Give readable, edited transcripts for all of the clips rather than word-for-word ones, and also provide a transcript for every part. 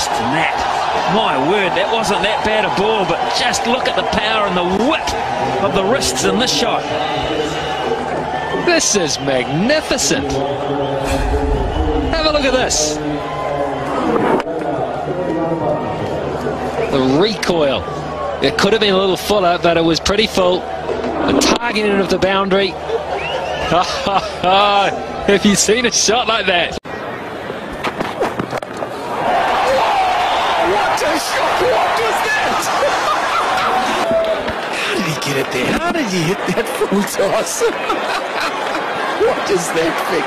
wrist and that. My word, that wasn't that bad a ball, but just look at the power and the whip of the wrists in this shot. This is magnificent. Have a look at this. The recoil. It could have been a little fuller, but it was pretty full. The targeting of the boundary. Have you seen a shot like that? What a shot! What was that? How did he get it there? How did he hit that full toss? What is that thing?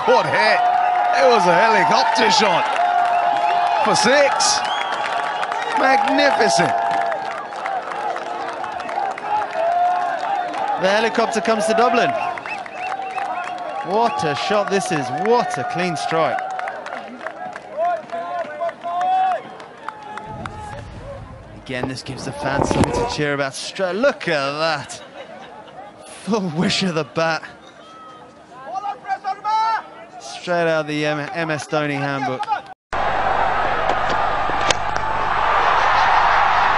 Good hit. It was a helicopter shot for 6. Magnificent. The helicopter comes to Dublin. What a shot this is. What a clean strike. Again, this gives the fans something to cheer about. Look at that. Full wish of the bat. Straight out of the MS Dhoni handbook.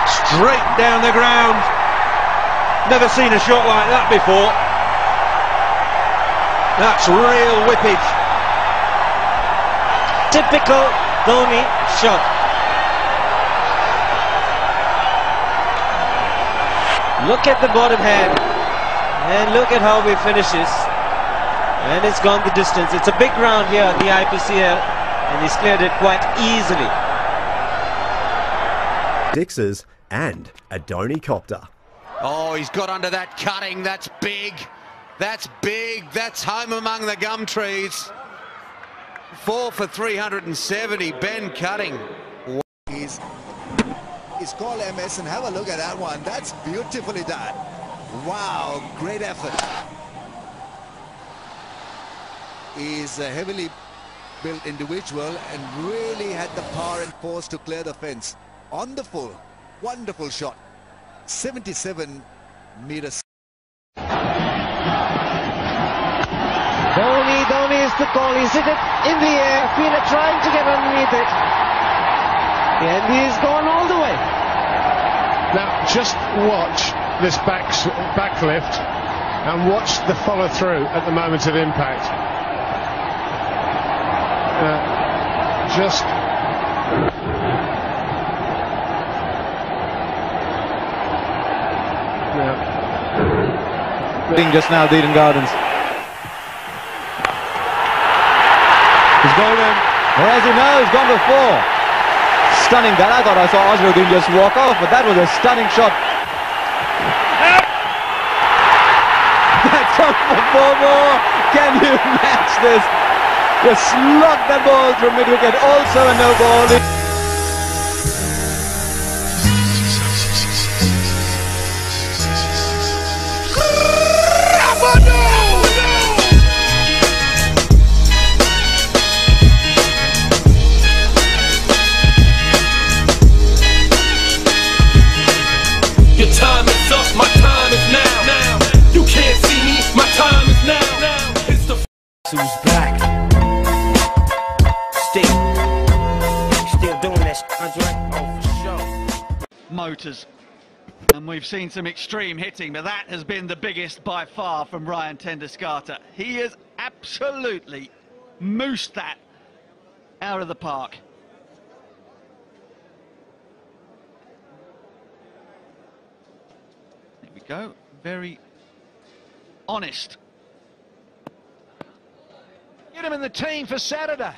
Straight down the ground. Never seen a shot like that before. That's real whippage. Typical Dhoni shot. Look at the bottom hand. And look at how he finishes. And it's gone the distance. It's a big ground here at the IPCL. And he's cleared it quite easily. Sixes and a Dhoni copter. Oh, he's got under that cutting. That's big. That's big. That's home among the gum trees. 4 for 370. Ben Cutting. He's called MS, and have a look at that one. That's beautifully done. Wow, great effort. He's a heavily built individual and really had the power and force to clear the fence. On the full, wonderful shot. 77 meters. Dhoni is the call. He's hit it in the air. Fielded trying to get underneath it. And he's gone all the way. Now, just watch this backlift and watch the follow through at the moment of impact. Just just now, Eden Gardens. He's golden. Or as you know, he's gone before. Stunning that. I thought I saw Azharuddin just walk off, but that was a stunning shot. That's up for 4 more. Can you match this? Just slug that ball through mid-wicket. Also a no ball. Your time is up, my time is now. You can't see me, my time is now. It's the Who's back? Still doing that, Andre? Oh, for sure. Motors. And we've seen some extreme hitting, but that has been the biggest by far from Ryan Ten-Doeschate. He has absolutely moosed that out of the park. There we go. Very honest. Get him in the team for Saturday.